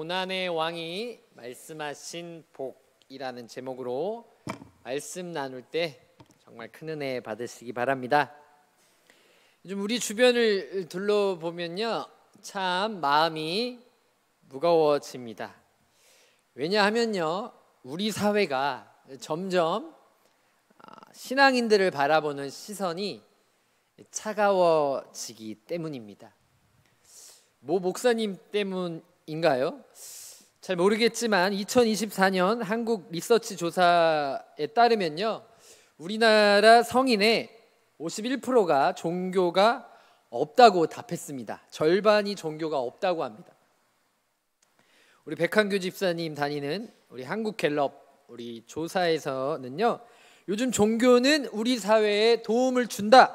고난의 왕이 말씀하신 복이라는 제목으로 말씀 나눌 때 정말 큰 은혜 받으시기 바랍니다. 요즘 우리 주변을 둘러보면요, 참 마음이 무거워집니다. 왜냐하면요, 우리 사회가 점점 신앙인들을 바라보는 시선이 차가워지기 때문입니다. 모 목사님 때문인가요? 잘 모르겠지만 2024년 한국 리서치 조사에 따르면요, 우리나라 성인의 51%가 종교가 없다고 답했습니다. 절반이 종교가 없다고 합니다. 우리 백한규 집사님 다니는 우리 한국갤럽 우리 조사에서는요, 요즘 종교는 우리 사회에 도움을 준다는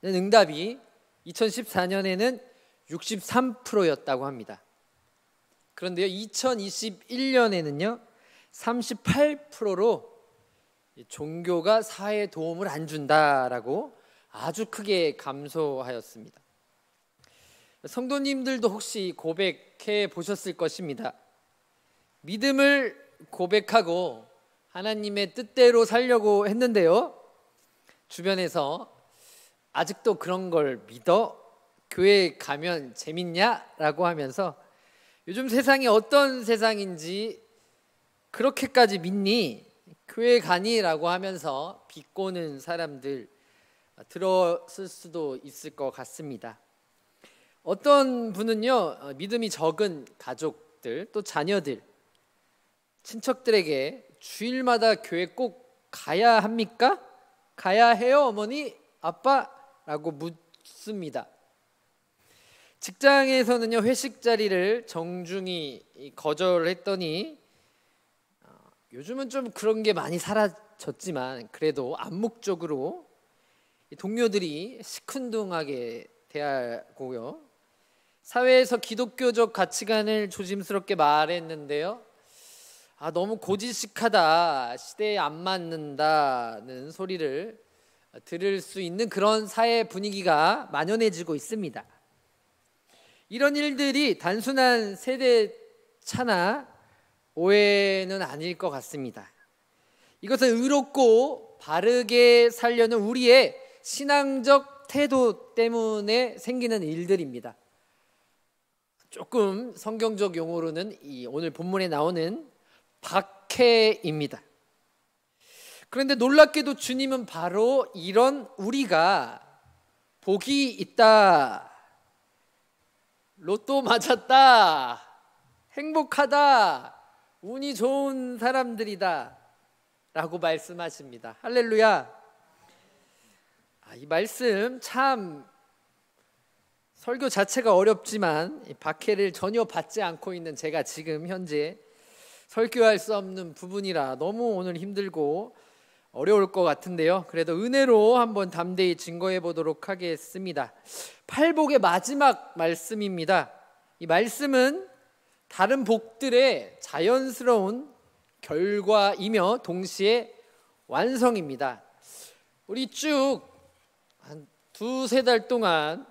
응답이 2014년에는 63%였다고 합니다. 그런데요, 2021년에는요 38%로 종교가 사회에 도움을 안 준다라고 아주 크게 감소하였습니다. 성도님들도 혹시 고백해 보셨을 것입니다. 믿음을 고백하고 하나님의 뜻대로 살려고 했는데요, 주변에서 아직도 그런 걸 믿어? 교회 가면 재밌냐? 라고 하면서 요즘 세상이 어떤 세상인지 그렇게까지 믿니? 교회 가니? 라고 하면서 비꼬는 사람들 들었을 수도 있을 것 같습니다. 어떤 분은요, 믿음이 적은 가족들 또 자녀들, 친척들에게 주일마다 교회 꼭 가야 합니까? 가야 해요, 어머니, 아빠? 라고 묻습니다. 직장에서는요, 회식 자리를 정중히 거절했더니 요즘은 좀 그런 게 많이 사라졌지만 그래도 암묵적으로 동료들이 시큰둥하게 대하고요, 사회에서 기독교적 가치관을 조심스럽게 말했는데요, 너무 고지식하다, 시대에 안 맞는다는 소리를 들을 수 있는 그런 사회 분위기가 만연해지고 있습니다. 이런 일들이 단순한 세대 차나 오해는 아닐 것 같습니다. 이것은 의롭고 바르게 살려는 우리의 신앙적 태도 때문에 생기는 일들입니다. 조금 성경적 용어로는 오늘 본문에 나오는 박해입니다. 그런데 놀랍게도 주님은 바로 이런 우리가 복이 있다, 로또 맞았다, 행복하다, 운이 좋은 사람들이다 라고 말씀하십니다. 할렐루야. 이 말씀 참 설교 자체가 어렵지만 박해를 전혀 받지 않고 있는 제가 지금 현재 설교할 수 없는 부분이라 너무 오늘 힘들고 어려울 것 같은데요, 그래도 은혜로 한번 담대히 증거해 보도록 하겠습니다. 팔복의 마지막 말씀입니다. 이 말씀은 다른 복들의 자연스러운 결과이며 동시에 완성입니다. 우리 쭉 한 두세 달 동안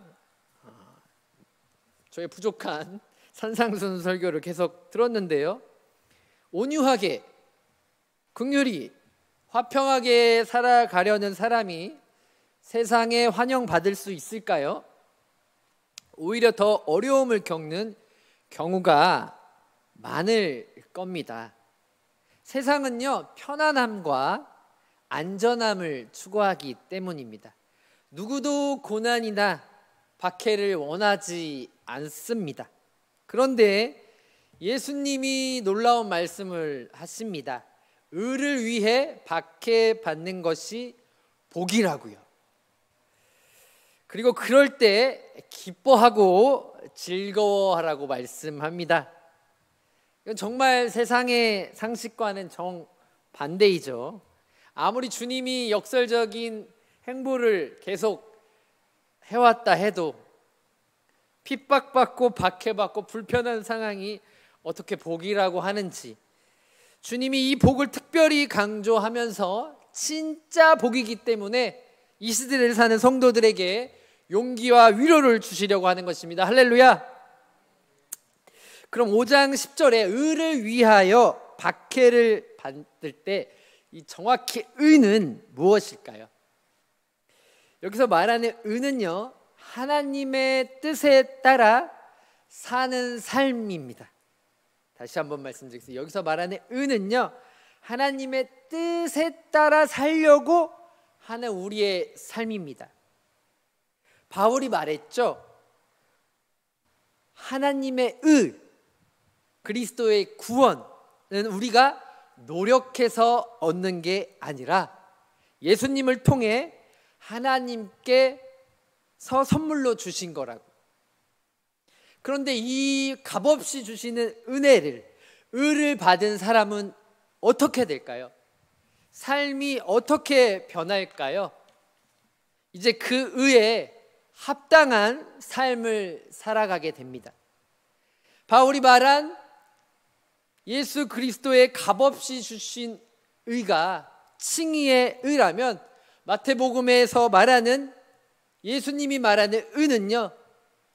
저의 부족한 산상순 설교를 계속 들었는데요, 온유하게, 긍휼히, 화평하게 살아가려는 사람이 세상에 환영받을 수 있을까요? 오히려 더 어려움을 겪는 경우가 많을 겁니다. 세상은요, 편안함과 안전함을 추구하기 때문입니다. 누구도 고난이나 박해를 원하지 않습니다. 그런데 예수님이 놀라운 말씀을 하십니다. 의를 위해 박해받는 것이 복이라고요. 그리고 그럴 때 기뻐하고 즐거워하라고 말씀합니다. 이건 정말 세상의 상식과는 정반대이죠. 아무리 주님이 역설적인 행보를 계속 해왔다 해도 핍박받고 박해받고 불편한 상황이 어떻게 복이라고 하는지, 주님이 이 복을 특별히 강조하면서 진짜 복이기 때문에 이 시대를 사는 성도들에게 용기와 위로를 주시려고 하는 것입니다. 할렐루야. 그럼 5장 10절에 의를 위하여 박해를 받을 때 이 정확히 의는 무엇일까요? 여기서 말하는 의는요, 하나님의 뜻에 따라 사는 삶입니다. 다시 한번 말씀드리겠습니다. 여기서 말하는 의는요, 하나님의 뜻에 따라 살려고 하는 우리의 삶입니다. 바울이 말했죠. 하나님의 의, 그리스도의 구원은 우리가 노력해서 얻는 게 아니라 예수님을 통해 하나님께서 선물로 주신 거라고. 그런데 이 값없이 주시는 의를 받은 사람은 어떻게 될까요? 삶이 어떻게 변할까요? 이제 그 의에 합당한 삶을 살아가게 됩니다. 바울이 말한 예수 그리스도의 값없이 주신 의가 칭의의 의라면 마태복음에서 말하는 예수님이 말하는 의는요,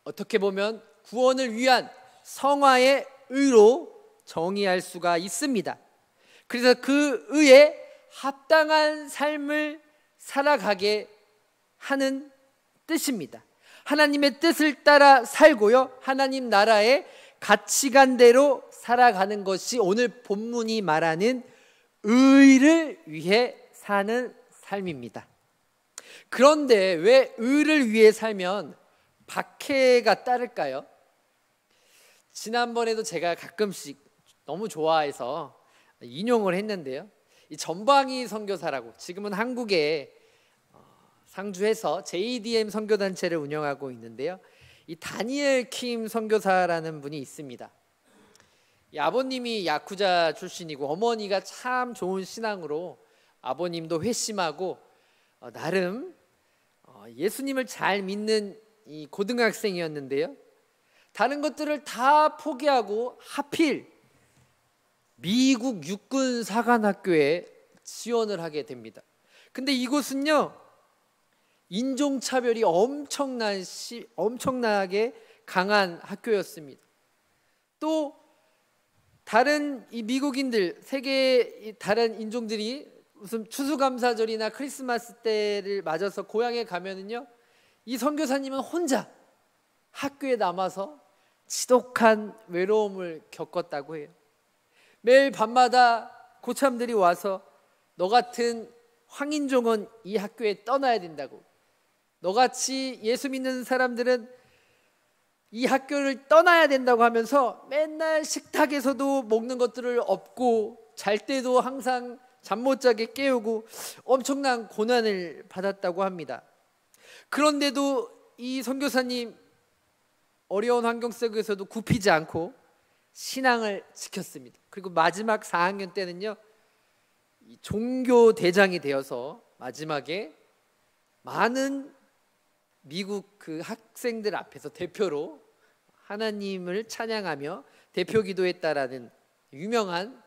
어떻게 보면 구원을 위한 성화의 의로 정의할 수가 있습니다. 그래서 그 의에 합당한 삶을 살아가게 하는 뜻입니다. 하나님의 뜻을 따라 살고요, 하나님 나라의 가치관대로 살아가는 것이 오늘 본문이 말하는 의를 위해 사는 삶입니다. 그런데 왜 의를 위해 살면 박해가 따를까요? 지난번에도 제가 가끔씩 너무 좋아해서 인용을 했는데요, 이 전방위 선교사라고 지금은 한국에 상주해서 JDM 선교단체를 운영하고 있는데요, 이 다니엘 킴 선교사라는 분이 있습니다. 이 아버님이 야쿠자 출신이고 어머니가 참 좋은 신앙으로 아버님도 회심하고 나름 예수님을 잘 믿는 이 고등학생이었는데요, 다른 것들을 다 포기하고 하필 미국 육군 사관학교에 지원을 하게 됩니다. 근데 이곳은요, 인종차별이 엄청나게 강한 학교였습니다. 또 다른 이 미국인들, 세계 다른 인종들이 무슨 추수감사절이나 크리스마스 때를 맞아서 고향에 가면은요, 이 선교사님은 혼자 학교에 남아서 지독한 외로움을 겪었다고 해요. 매일 밤마다 고참들이 와서 너 같은 황인종은 이 학교에 떠나야 된다고, 너같이 예수 믿는 사람들은 이 학교를 떠나야 된다고 하면서 맨날 식탁에서도 먹는 것들을 없고 잘 때도 항상 잠 못 자게 깨우고 엄청난 고난을 받았다고 합니다. 그런데도 이 선교사님 어려운 환경 속에서도 굽히지 않고 신앙을 지켰습니다. 그리고 마지막 4학년 때는요, 종교 대장이 되어서 마지막에 많은 미국 그 학생들 앞에서 대표로 하나님을 찬양하며 대표 기도했다라는 유명한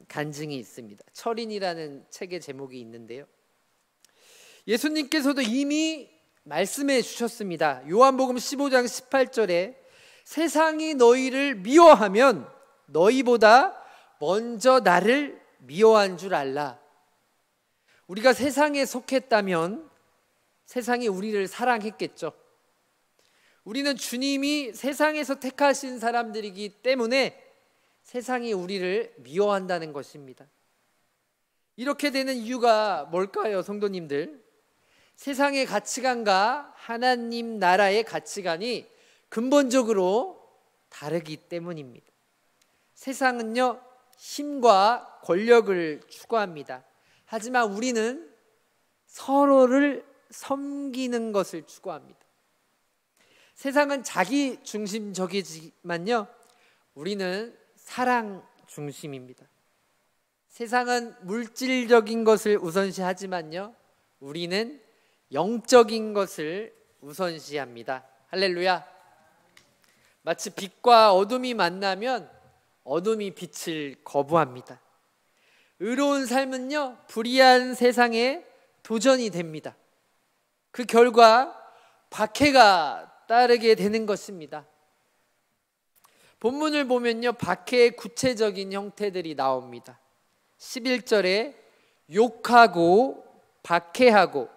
간증이 있습니다. 철인이라는 책의 제목이 있는데요, 예수님께서도 이미 말씀해 주셨습니다. 요한복음 15장 18절에 세상이 너희를 미워하면 너희보다 먼저 나를 미워한 줄 알라. 우리가 세상에 속했다면 세상이 우리를 사랑했겠죠. 우리는 주님이 세상에서 택하신 사람들이기 때문에 세상이 우리를 미워한다는 것입니다. 이렇게 되는 이유가 뭘까요, 성도님들? 세상의 가치관과 하나님 나라의 가치관이 근본적으로 다르기 때문입니다. 세상은요, 힘과 권력을 추구합니다. 하지만 우리는 서로를 섬기는 것을 추구합니다. 세상은 자기 중심적이지만요, 우리는 사랑 중심입니다. 세상은 물질적인 것을 우선시하지만요, 우리는 영적인 것을 우선시합니다. 할렐루야. 마치 빛과 어둠이 만나면 어둠이 빛을 거부합니다. 의로운 삶은요, 불의한 세상에 도전이 됩니다. 그 결과 박해가 따르게 되는 것입니다. 본문을 보면요, 박해의 구체적인 형태들이 나옵니다. 11절에 욕하고 박해하고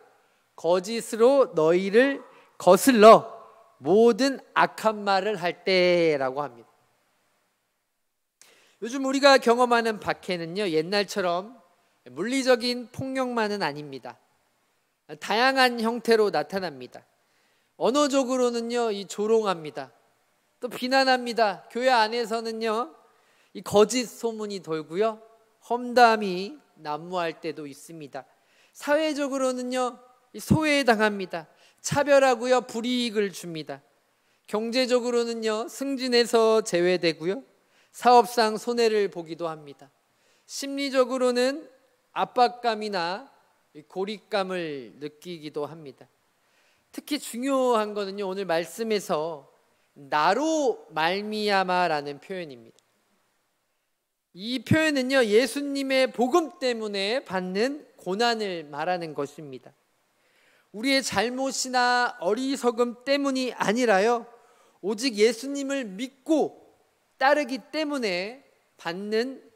거짓으로 너희를 거슬러 모든 악한 말을 할 때라고 합니다. 요즘 우리가 경험하는 박해는요, 옛날처럼 물리적인 폭력만은 아닙니다. 다양한 형태로 나타납니다. 언어적으로는요, 이 조롱합니다. 또 비난합니다. 교회 안에서는요, 이 거짓 소문이 돌고요, 험담이 난무할 때도 있습니다. 사회적으로는요, 이 소외당합니다. 차별하고요, 불이익을 줍니다. 경제적으로는요, 승진해서 제외되고요, 사업상 손해를 보기도 합니다. 심리적으로는 압박감이나 고립감을 느끼기도 합니다. 특히 중요한 거는요, 오늘 말씀에서 나로 말미암아라는 표현입니다. 이 표현은요, 예수님의 복음 때문에 받는 고난을 말하는 것입니다. 우리의 잘못이나 어리석음 때문이 아니라요, 오직 예수님을 믿고 따르기 때문에 받는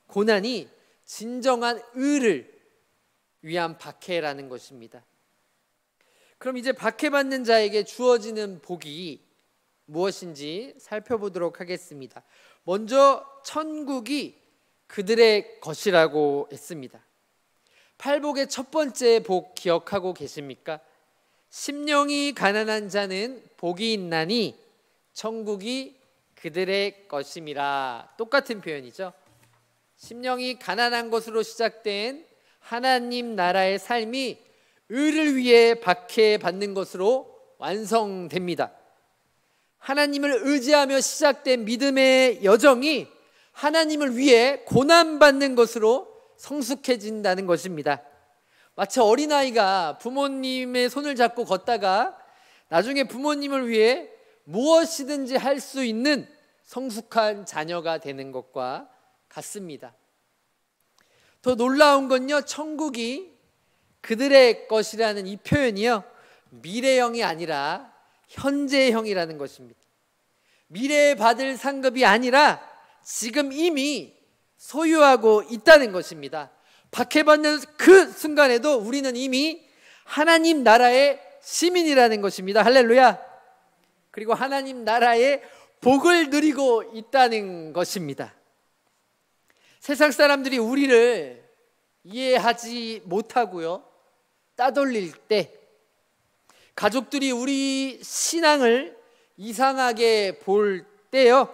고난이 진정한 의를 위한 박해라는 것입니다. 그럼 이제 박해받는 자에게 주어지는 복이 무엇인지 살펴보도록 하겠습니다. 먼저 천국이 그들의 것이라고 했습니다. 팔복의 첫 번째 복 기억하고 계십니까? 심령이 가난한 자는 복이 있나니 천국이 그들의 것임이라. 똑같은 표현이죠. 심령이 가난한 것으로 시작된 하나님 나라의 삶이 의를 위해 박해받는 것으로 완성됩니다. 하나님을 의지하며 시작된 믿음의 여정이 하나님을 위해 고난받는 것으로 성숙해진다는 것입니다. 마치 어린아이가 부모님의 손을 잡고 걷다가 나중에 부모님을 위해 무엇이든지 할 수 있는 성숙한 자녀가 되는 것과 같습니다. 더 놀라운 건요, 천국이 그들의 것이라는 이 표현이요, 미래형이 아니라 현재형이라는 것입니다. 미래에 받을 상급이 아니라 지금 이미 소유하고 있다는 것입니다. 박해받는 그 순간에도 우리는 이미 하나님 나라의 시민이라는 것입니다. 할렐루야. 그리고 하나님 나라의 복을 누리고 있다는 것입니다. 세상 사람들이 우리를 이해하지 못하고요, 따돌릴 때, 가족들이 우리 신앙을 이상하게 볼 때요,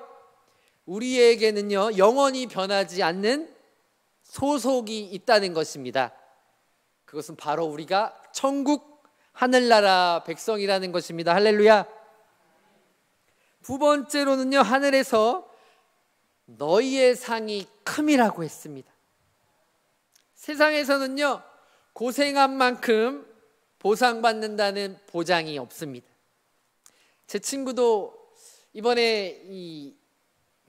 우리에게는요, 영원히 변하지 않는 소속이 있다는 것입니다. 그것은 바로 우리가 천국 하늘나라 백성이라는 것입니다. 할렐루야. 두 번째로는요, 하늘에서 너희의 상이 큼이라고 했습니다. 세상에서는요, 고생한 만큼 보상받는다는 보장이 없습니다. 제 친구도 이번에 이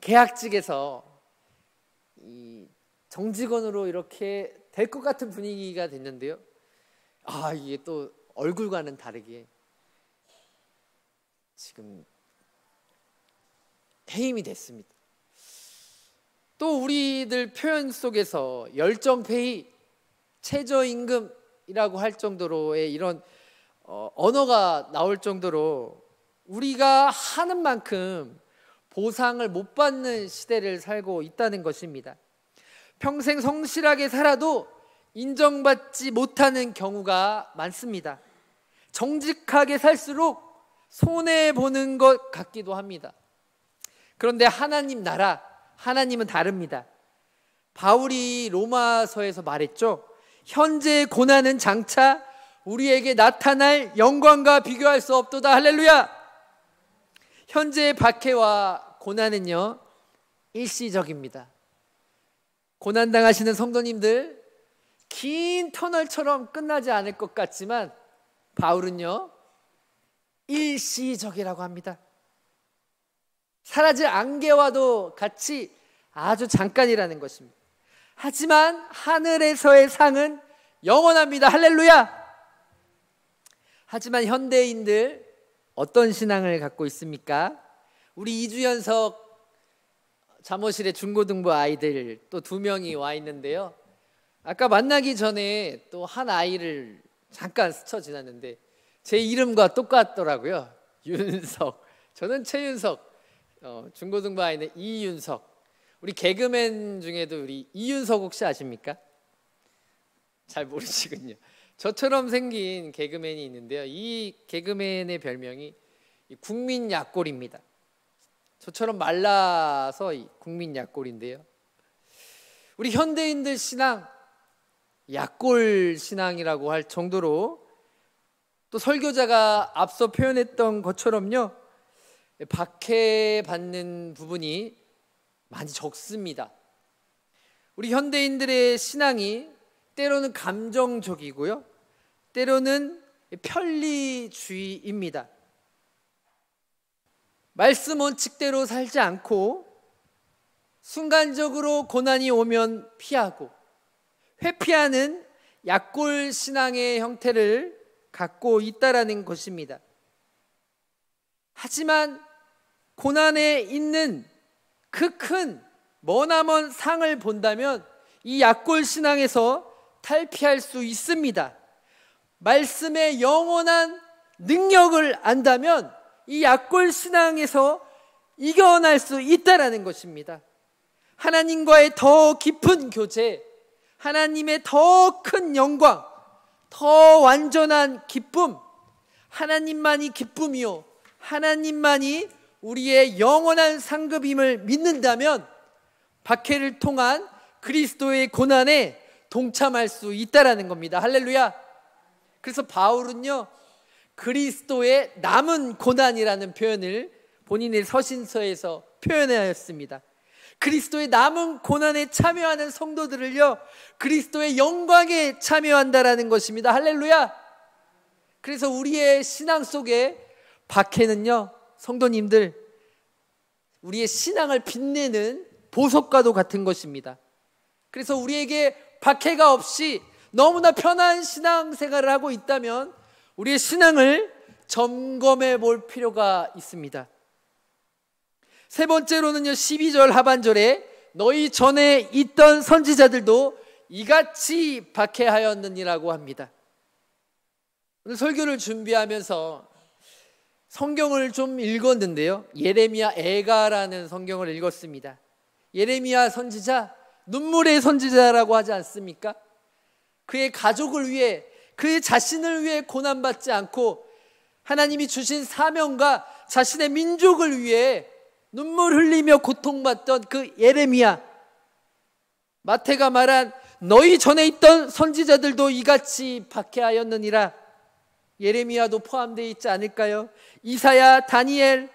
계약직에서 이 정직원으로 이렇게 될 것 같은 분위기가 됐는데요, 이게 또 얼굴과는 다르게 지금 해임이 됐습니다. 또 우리들 표현 속에서 열정페이, 최저임금이라고 할 정도로의 이런 언어가 나올 정도로 우리가 하는 만큼 보상을 못 받는 시대를 살고 있다는 것입니다. 평생 성실하게 살아도 인정받지 못하는 경우가 많습니다. 정직하게 살수록 손해보는 것 같기도 합니다. 그런데 하나님 나라, 하나님은 다릅니다. 바울이 로마서에서 말했죠. 현재의 고난은 장차 우리에게 나타날 영광과 비교할 수 없도다. 할렐루야. 현재의 박해와 고난은요, 일시적입니다. 고난당하시는 성도님들, 긴 터널처럼 끝나지 않을 것 같지만 바울은요, 일시적이라고 합니다. 사라질 안개와도 같이 아주 잠깐이라는 것입니다. 하지만 하늘에서의 상은 영원합니다. 할렐루야. 하지만 현대인들 어떤 신앙을 갖고 있습니까? 우리 이주연석 잠옷실에 중고등부 아이들 또 2명이 와 있는데요. 아까 만나기 전에 또 한 아이를 잠깐 스쳐 지났는데 제 이름과 똑같더라고요. 윤석. 저는 최윤석. 중고등부 아이는 이윤석. 우리 개그맨 중에도 우리 이윤석 혹시 아십니까? 잘 모르시군요. 저처럼 생긴 개그맨이 있는데요. 이 개그맨의 별명이 국민 약골입니다. 저처럼 말라서 국민 약골인데요. 우리 현대인들 신앙, 약골 신앙이라고 할 정도로 또 설교자가 앞서 표현했던 것처럼요, 박해받는 부분이 많이 적습니다. 우리 현대인들의 신앙이 때로는 감정적이고요, 때로는 편리주의입니다. 말씀 원칙대로 살지 않고 순간적으로 고난이 오면 피하고 회피하는 약골 신앙의 형태를 갖고 있다라는 것입니다. 하지만 고난에 있는 그 큰 머나먼 상을 본다면 이 약골 신앙에서 탈피할 수 있습니다. 말씀의 영원한 능력을 안다면 이 약골 신앙에서 이겨낼 수 있다라는 것입니다. 하나님과의 더 깊은 교제, 하나님의 더 큰 영광, 더 완전한 기쁨, 하나님만이 기쁨이요 하나님만이 우리의 영원한 상급임을 믿는다면 박해를 통한 그리스도의 고난에 동참할 수 있다라는 겁니다. 할렐루야. 그래서 바울은요, 그리스도의 남은 고난이라는 표현을 본인의 서신서에서 표현하였습니다. 그리스도의 남은 고난에 참여하는 성도들을요, 그리스도의 영광에 참여한다라는 것입니다. 할렐루야. 그래서 우리의 신앙 속에 박해는요, 성도님들, 우리의 신앙을 빛내는 보석과도 같은 것입니다. 그래서 우리에게 박해가 없이 너무나 편한 신앙생활을 하고 있다면 우리의 신앙을 점검해 볼 필요가 있습니다. 세 번째로는요, 12절 하반절에 너희 전에 있던 선지자들도 이같이 박해하였느니라고 합니다. 오늘 설교를 준비하면서 성경을 좀 읽었는데요, 예레미야 애가라는 성경을 읽었습니다. 예레미야 선지자, 눈물의 선지자라고 하지 않습니까? 그의 가족을 위해, 그의 자신을 위해 고난받지 않고 하나님이 주신 사명과 자신의 민족을 위해 눈물 흘리며 고통받던 그 예레미야. 마태가 말한 너희 전에 있던 선지자들도 이같이 박해하였느니라. 예레미야도 포함되어 있지 않을까요? 이사야, 다니엘.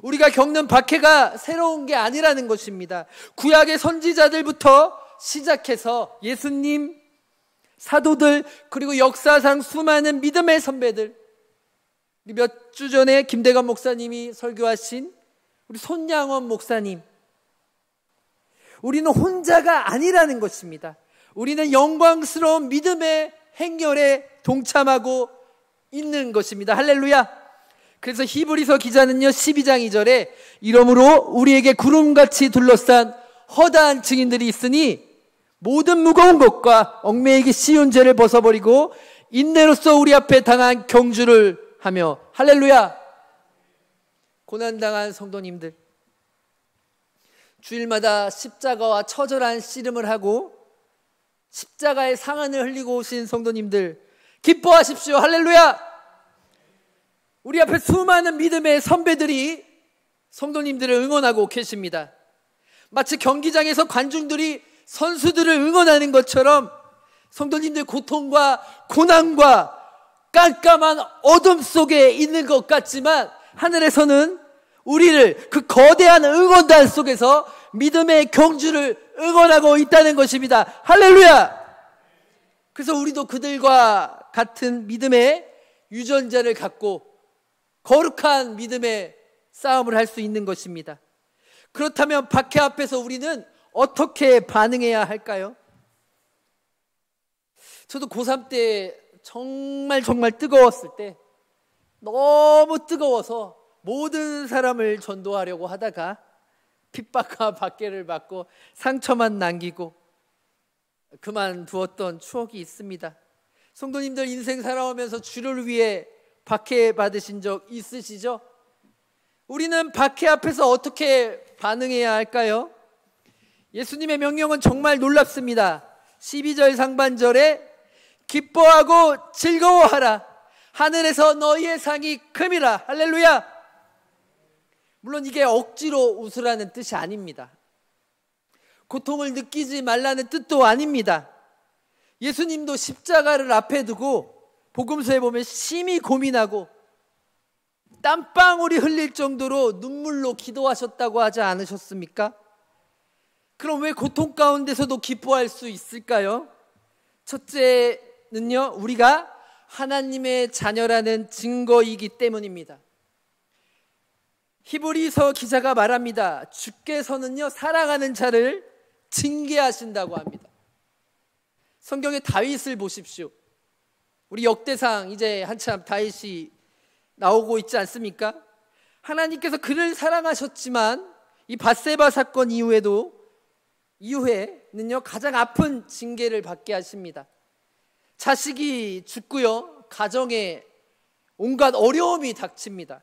우리가 겪는 박해가 새로운 게 아니라는 것입니다. 구약의 선지자들부터 시작해서 예수님, 사도들, 그리고 역사상 수많은 믿음의 선배들, 몇 주 전에 김대건 목사님이 설교하신 우리 손양원 목사님, 우리는 혼자가 아니라는 것입니다. 우리는 영광스러운 믿음의 행렬에 동참하고 있는 것입니다. 할렐루야. 그래서 히브리서 기자는요, 12장 2절에 이러므로 우리에게 구름같이 둘러싼 허다한 증인들이 있으니 모든 무거운 것과 얽매이기 쉬운 죄를 벗어버리고 인내로써 우리 앞에 당한 경주를 하며. 할렐루야. 고난당한 성도님들, 주일마다 십자가와 처절한 씨름을 하고 십자가의 상흔을 흘리고 오신 성도님들, 기뻐하십시오. 할렐루야. 우리 앞에 수많은 믿음의 선배들이 성도님들을 응원하고 계십니다. 마치 경기장에서 관중들이 선수들을 응원하는 것처럼 성도님들 고통과 고난과 깜깜한 어둠 속에 있는 것 같지만 하늘에서는 우리를 그 거대한 응원단 속에서 믿음의 경주를 응원하고 있다는 것입니다. 할렐루야. 그래서 우리도 그들과 같은 믿음의 유전자를 갖고 거룩한 믿음의 싸움을 할 수 있는 것입니다. 그렇다면 박해 앞에서 우리는 어떻게 반응해야 할까요? 저도 고3 때 정말 뜨거웠을 때, 너무 뜨거워서 모든 사람을 전도하려고 하다가 핍박과 박해를 받고 상처만 남기고 그만두었던 추억이 있습니다. 성도님들 인생 살아오면서 주를 위해 박해받으신 적 있으시죠? 우리는 박해 앞에서 어떻게 반응해야 할까요? 예수님의 명령은 정말 놀랍습니다. 12절 상반절에 기뻐하고 즐거워하라. 하늘에서 너희의 상이 큼이라. 할렐루야. 물론 이게 억지로 웃으라는 뜻이 아닙니다. 고통을 느끼지 말라는 뜻도 아닙니다. 예수님도 십자가를 앞에 두고 복음서에 보면 심히 고민하고 땀방울이 흘릴 정도로 눈물로 기도하셨다고 하지 않으셨습니까? 그럼 왜 고통 가운데서도 기뻐할 수 있을까요? 첫째는요, 우리가 하나님의 자녀라는 증거이기 때문입니다. 히브리서 기자가 말합니다. 주께서는요, 사랑하는 자를 징계하신다고 합니다. 성경의 다윗을 보십시오. 우리 역대상 이제 한참 다윗이 나오고 있지 않습니까? 하나님께서 그를 사랑하셨지만 이 밧세바 사건 이후에는요 가장 아픈 징계를 받게 하십니다. 자식이 죽고요, 가정에 온갖 어려움이 닥칩니다.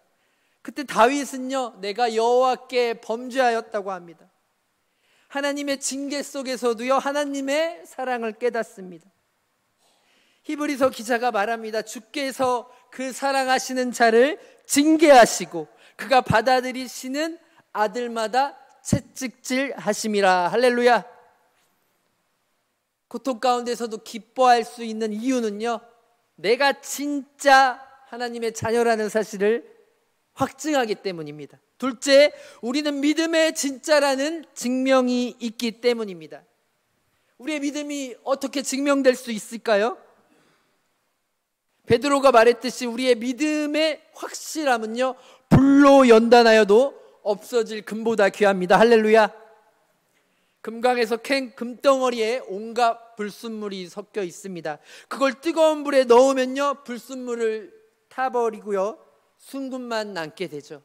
그때 다윗은요, 내가 여호와께 범죄하였다고 합니다. 하나님의 징계 속에서도요, 하나님의 사랑을 깨닫습니다. 히브리서 기자가 말합니다. 주께서 그 사랑하시는 자를 징계하시고 그가 받아들이시는 아들마다 채찍질 하심이라. 할렐루야. 고통 가운데서도 기뻐할 수 있는 이유는요, 내가 진짜 하나님의 자녀라는 사실을 확증하기 때문입니다. 둘째, 우리는 믿음의 진짜라는 증명이 있기 때문입니다. 우리의 믿음이 어떻게 증명될 수 있을까요? 베드로가 말했듯이 우리의 믿음의 확실함은요, 불로 연단하여도 없어질 금보다 귀합니다. 할렐루야. 금강에서 캔 금덩어리에 온갖 불순물이 섞여 있습니다. 그걸 뜨거운 불에 넣으면요, 불순물을 타버리고요, 순금만 남게 되죠.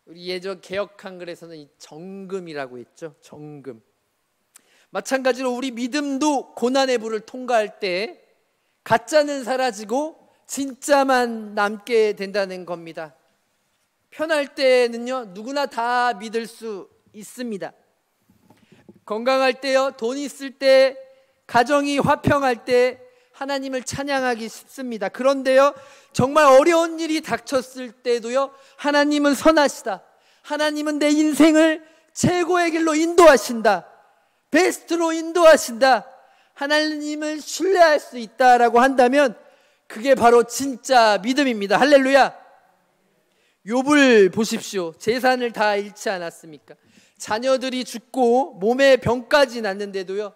우리 예전 개역 한글에서는 이 정금이라고 했죠. 정금. 마찬가지로 우리 믿음도 고난의 불을 통과할 때 가짜는 사라지고 진짜만 남게 된다는 겁니다. 편할 때는요, 누구나 다 믿을 수 있습니다. 건강할 때요, 돈 있을 때, 가정이 화평할 때 하나님을 찬양하기 쉽습니다. 그런데요, 정말 어려운 일이 닥쳤을 때도요, 하나님은 선하시다, 하나님은 내 인생을 최고의 길로 인도하신다, 베스트로 인도하신다, 하나님을 신뢰할 수 있다라고 한다면 그게 바로 진짜 믿음입니다. 할렐루야. 욥을 보십시오. 재산을 다 잃지 않았습니까? 자녀들이 죽고 몸에 병까지 났는데도요,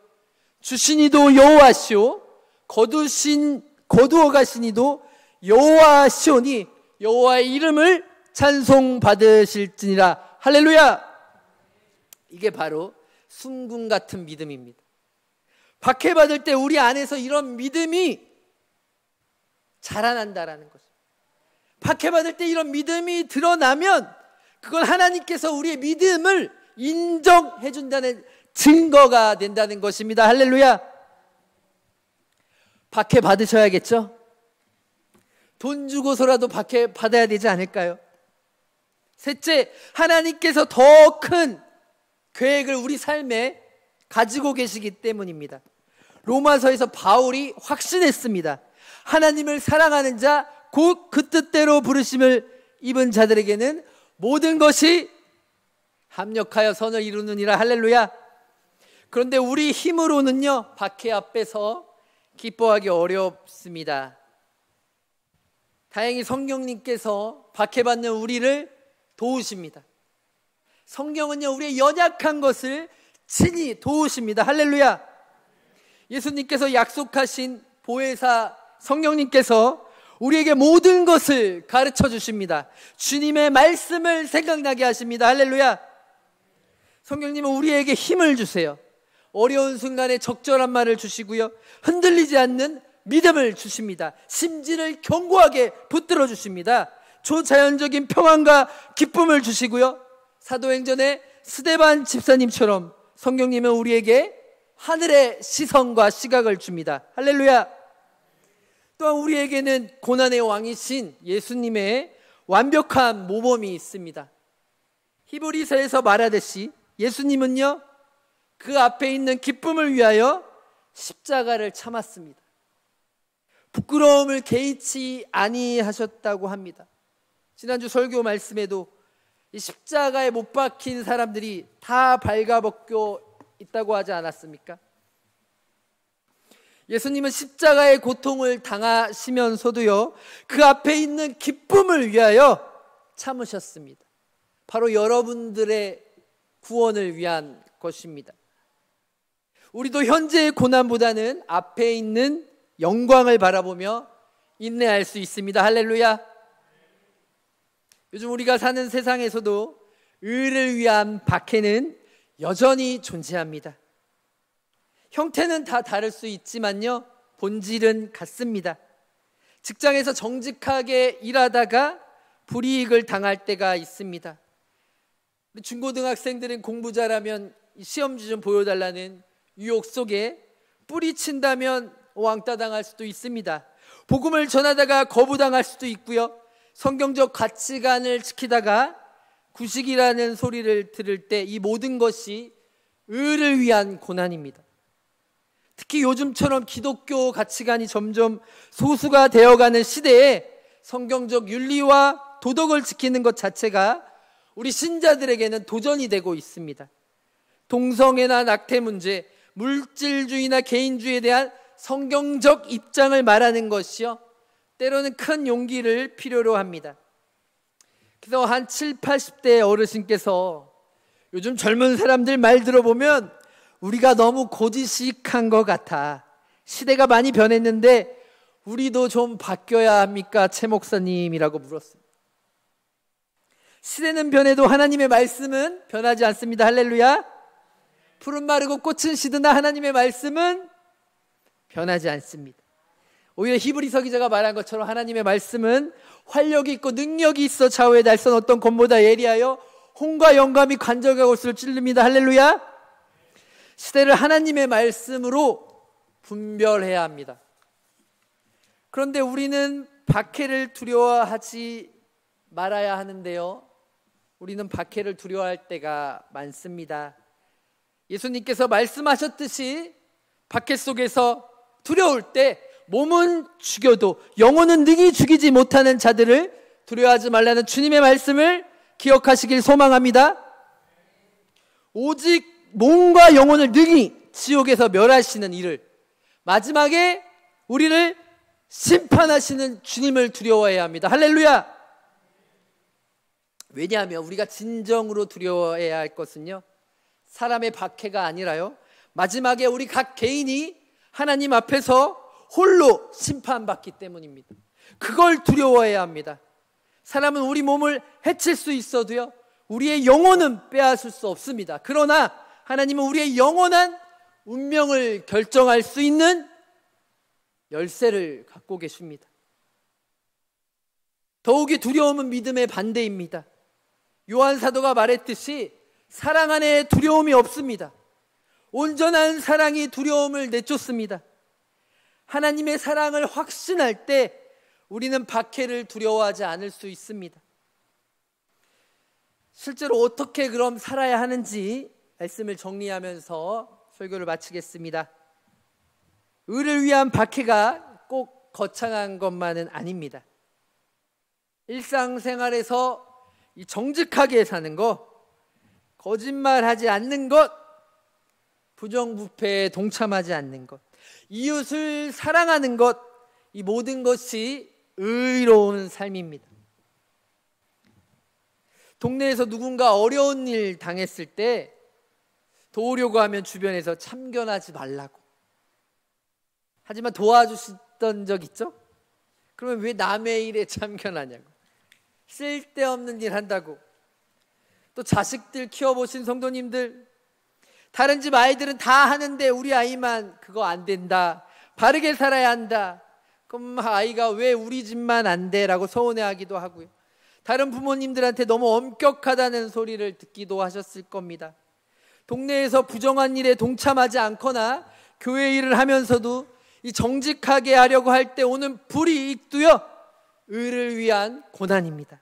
주시니도 여호와시오, 거두어 가시니도 여호와시오니 여호와의 이름을 찬송 받으실지니라. 할렐루야. 이게 바로 순금 같은 믿음입니다. 박해받을 때 우리 안에서 이런 믿음이 자라난다라는 것입니다. 박해받을 때 이런 믿음이 드러나면 그건 하나님께서 우리의 믿음을 인정해 준다는 증거가 된다는 것입니다. 할렐루야. 박해받으셔야겠죠? 돈 주고서라도 박해받아야 되지 않을까요? 셋째, 하나님께서 더 큰 계획을 우리 삶에 가지고 계시기 때문입니다. 로마서에서 바울이 확신했습니다. 하나님을 사랑하는 자, 곧 그 뜻대로 부르심을 입은 자들에게는 모든 것이 합력하여 선을 이루느니라. 할렐루야. 그런데 우리 힘으로는요, 박해 앞에서 기뻐하기 어렵습니다. 다행히 성령님께서 박해받는 우리를 도우십니다. 성경은요, 우리의 연약한 것을 친히 도우십니다. 할렐루야. 예수님께서 약속하신 보혜사 성령님께서 우리에게 모든 것을 가르쳐 주십니다. 주님의 말씀을 생각나게 하십니다. 할렐루야. 성령님은 우리에게 힘을 주세요. 어려운 순간에 적절한 말을 주시고요, 흔들리지 않는 믿음을 주십니다. 심지를 견고하게 붙들어 주십니다. 초자연적인 평안과 기쁨을 주시고요, 사도행전의 스데반 집사님처럼 성경님은 우리에게 하늘의 시선과 시각을 줍니다. 할렐루야. 또한 우리에게는 고난의 왕이신 예수님의 완벽한 모범이 있습니다. 히브리서에서 말하듯이 예수님은요, 그 앞에 있는 기쁨을 위하여 십자가를 참았습니다. 부끄러움을 개의치 아니하셨다고 합니다. 지난주 설교 말씀에도 이 십자가에 못 박힌 사람들이 다 발가벗겨 있다고 하지 않았습니까? 예수님은 십자가의 고통을 당하시면서도요, 그 앞에 있는 기쁨을 위하여 참으셨습니다. 바로 여러분들의 구원을 위한 것입니다. 우리도 현재의 고난보다는 앞에 있는 영광을 바라보며 인내할 수 있습니다. 할렐루야. 요즘 우리가 사는 세상에서도 의를 위한 박해는 여전히 존재합니다. 형태는 다 다를 수 있지만요, 본질은 같습니다. 직장에서 정직하게 일하다가 불이익을 당할 때가 있습니다. 중고등학생들은 공부 잘하면 시험지 좀 보여달라는 유혹 속에 뿌리친다면 왕따 당할 수도 있습니다. 복음을 전하다가 거부당할 수도 있고요, 성경적 가치관을 지키다가 구식이라는 소리를 들을 때 이 모든 것이 의를 위한 고난입니다. 특히 요즘처럼 기독교 가치관이 점점 소수가 되어가는 시대에 성경적 윤리와 도덕을 지키는 것 자체가 우리 신자들에게는 도전이 되고 있습니다. 동성애나 낙태 문제, 물질주의나 개인주의에 대한 성경적 입장을 말하는 것이요, 때로는 큰 용기를 필요로 합니다. 그래서 한 7, 80대 어르신께서 요즘 젊은 사람들 말 들어보면 우리가 너무 고지식한 것 같아. 시대가 많이 변했는데 우리도 좀 바뀌어야 합니까? 최 목사님이라고 물었습니다. 시대는 변해도 하나님의 말씀은 변하지 않습니다. 할렐루야. 푸른 마르고 꽃은 시드나 하나님의 말씀은 변하지 않습니다. 오히려 히브리서 기자가 말한 것처럼 하나님의 말씀은 활력이 있고 능력이 있어 좌우의 날선 어떤 검보다 예리하여 홍과 영감이 관절과 골수를 찔릅니다. 할렐루야. 시대를 하나님의 말씀으로 분별해야 합니다. 그런데 우리는 박해를 두려워하지 말아야 하는데요, 우리는 박해를 두려워할 때가 많습니다. 예수님께서 말씀하셨듯이 박해 속에서 두려울 때 몸은 죽여도 영혼은 능히 죽이지 못하는 자들을 두려워하지 말라는 주님의 말씀을 기억하시길 소망합니다. 오직 몸과 영혼을 능히 지옥에서 멸하시는 이를, 마지막에 우리를 심판하시는 주님을 두려워해야 합니다. 할렐루야. 왜냐하면 우리가 진정으로 두려워해야 할 것은요, 사람의 박해가 아니라요, 마지막에 우리 각 개인이 하나님 앞에서 홀로 심판받기 때문입니다. 그걸 두려워해야 합니다. 사람은 우리 몸을 해칠 수 있어도요, 우리의 영혼은 빼앗을 수 없습니다. 그러나 하나님은 우리의 영원한 운명을 결정할 수 있는 열쇠를 갖고 계십니다. 더욱이 두려움은 믿음의 반대입니다. 요한 사도가 말했듯이 사랑 안에 두려움이 없습니다. 온전한 사랑이 두려움을 내쫓습니다. 하나님의 사랑을 확신할 때 우리는 박해를 두려워하지 않을 수 있습니다. 실제로 어떻게 그럼 살아야 하는지 말씀을 정리하면서 설교를 마치겠습니다. 의를 위한 박해가 꼭 거창한 것만은 아닙니다. 일상생활에서 정직하게 사는 것, 거짓말하지 않는 것, 부정부패에 동참하지 않는 것, 이웃을 사랑하는 것, 이 모든 것이 의로운 삶입니다. 동네에서 누군가 어려운 일 당했을 때 도우려고 하면 주변에서 참견하지 말라고. 하지만 도와주셨던 적 있죠? 그러면 왜 남의 일에 참견하냐고. 쓸데없는 일 한다고. 또 자식들 키워보신 성도님들, 다른 집 아이들은 다 하는데 우리 아이만 그거 안 된다, 바르게 살아야 한다, 그럼 아이가 왜 우리 집만 안 돼? 라고 서운해하기도 하고요. 다른 부모님들한테 너무 엄격하다는 소리를 듣기도 하셨을 겁니다. 동네에서 부정한 일에 동참하지 않거나 교회 일을 하면서도 이 정직하게 하려고 할 때 오는 불이익도요, 의를 위한 고난입니다.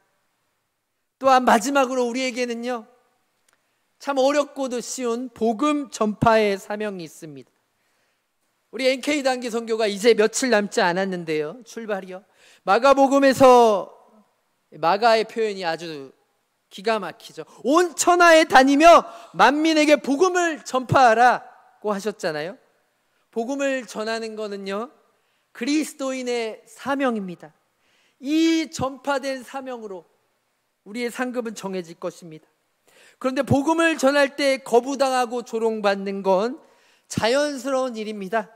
또한 마지막으로 우리에게는요, 참 어렵고도 쉬운 복음 전파의 사명이 있습니다. 우리 NK 단기 선교가 이제 며칠 남지 않았는데요, 출발이요. 마가복음에서 마가의 표현이 아주 기가 막히죠. 온 천하에 다니며 만민에게 복음을 전파하라고 하셨잖아요. 복음을 전하는 거는요, 그리스도인의 사명입니다. 이 전파된 사명으로 우리의 상급은 정해질 것입니다. 그런데 복음을 전할 때 거부당하고 조롱받는 건 자연스러운 일입니다.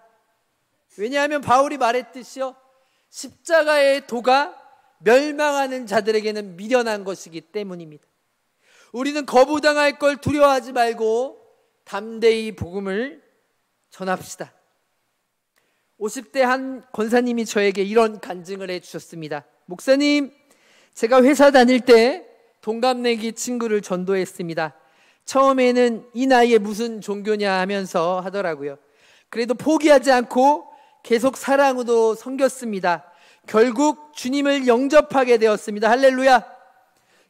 왜냐하면 바울이 말했듯이요, 십자가의 도가 멸망하는 자들에게는 미련한 것이기 때문입니다. 우리는 거부당할 걸 두려워하지 말고 담대히 복음을 전합시다. 50대 한 권사님이 저에게 이런 간증을 해주셨습니다. 목사님, 제가 회사 다닐 때 동갑내기 친구를 전도했습니다. 처음에는 이 나이에 무슨 종교냐 하면서 하더라고요. 그래도 포기하지 않고 계속 사랑으로 섬겼습니다. 결국 주님을 영접하게 되었습니다. 할렐루야.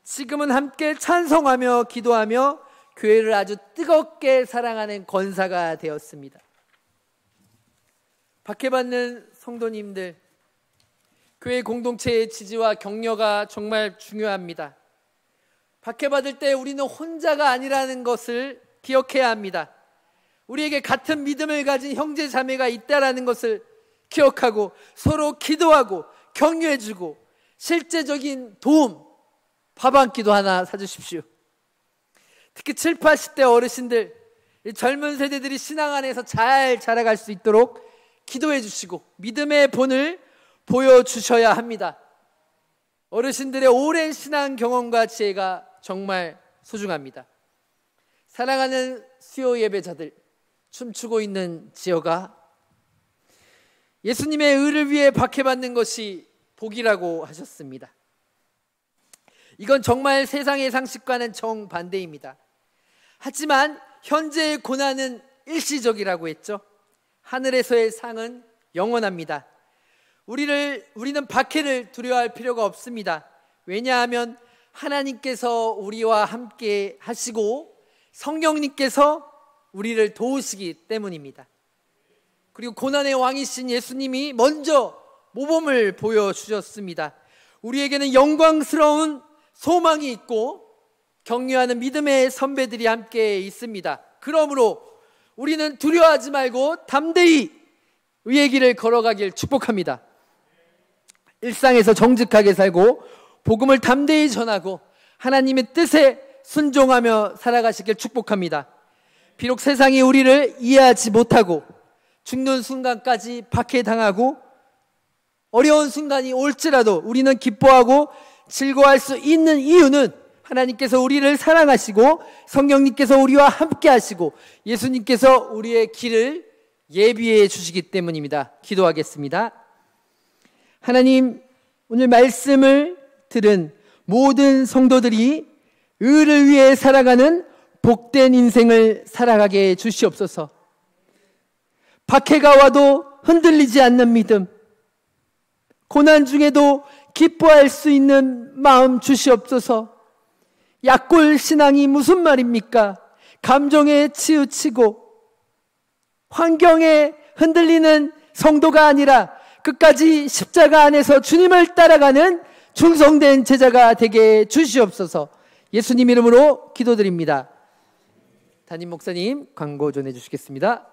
지금은 함께 찬송하며 기도하며 교회를 아주 뜨겁게 사랑하는 권사가 되었습니다. 박해받는 성도님들, 교회 공동체의 지지와 격려가 정말 중요합니다. 박해받을 때 우리는 혼자가 아니라는 것을 기억해야 합니다. 우리에게 같은 믿음을 가진 형제 자매가 있다라는 것을 기억하고 서로 기도하고 격려해주고 실제적인 도움, 밥 한 끼도 하나 사주십시오. 특히 70, 80대 어르신들, 젊은 세대들이 신앙 안에서 잘 자라갈 수 있도록 기도해 주시고 믿음의 본을 보여주셔야 합니다. 어르신들의 오랜 신앙 경험과 지혜가 정말 소중합니다. 사랑하는 수요 예배자들, 춤추고 있는 지어가 예수님의 의를 위해 박해받는 것이 복이라고 하셨습니다. 이건 정말 세상의 상식과는 정반대입니다. 하지만 현재의 고난은 일시적이라고 했죠. 하늘에서의 상은 영원합니다. 우리는 박해를 두려워할 필요가 없습니다. 왜냐하면 하나님께서 우리와 함께 하시고 성령님께서 우리를 도우시기 때문입니다. 그리고 고난의 왕이신 예수님이 먼저 모범을 보여주셨습니다. 우리에게는 영광스러운 소망이 있고 격려하는 믿음의 선배들이 함께 있습니다. 그러므로 우리는 두려워하지 말고 담대히 의의 길을 걸어가길 축복합니다. 일상에서 정직하게 살고 복음을 담대히 전하고 하나님의 뜻에 순종하며 살아가시길 축복합니다. 비록 세상이 우리를 이해하지 못하고 죽는 순간까지 박해당하고 어려운 순간이 올지라도 우리는 기뻐하고 즐거워할 수 있는 이유는 하나님께서 우리를 사랑하시고 성령님께서 우리와 함께 하시고 예수님께서 우리의 길을 예비해 주시기 때문입니다. 기도하겠습니다. 하나님, 오늘 말씀을 들은 모든 성도들이 의를 위해 살아가는 복된 인생을 살아가게 해 주시옵소서. 박해가 와도 흔들리지 않는 믿음, 고난 중에도 기뻐할 수 있는 마음 주시옵소서. 약골 신앙이 무슨 말입니까? 감정에 치우치고 환경에 흔들리는 성도가 아니라 끝까지 십자가 안에서 주님을 따라가는 충성된 제자가 되게 주시옵소서. 예수님 이름으로 기도드립니다. 담임 목사님 광고 전해 주시겠습니다.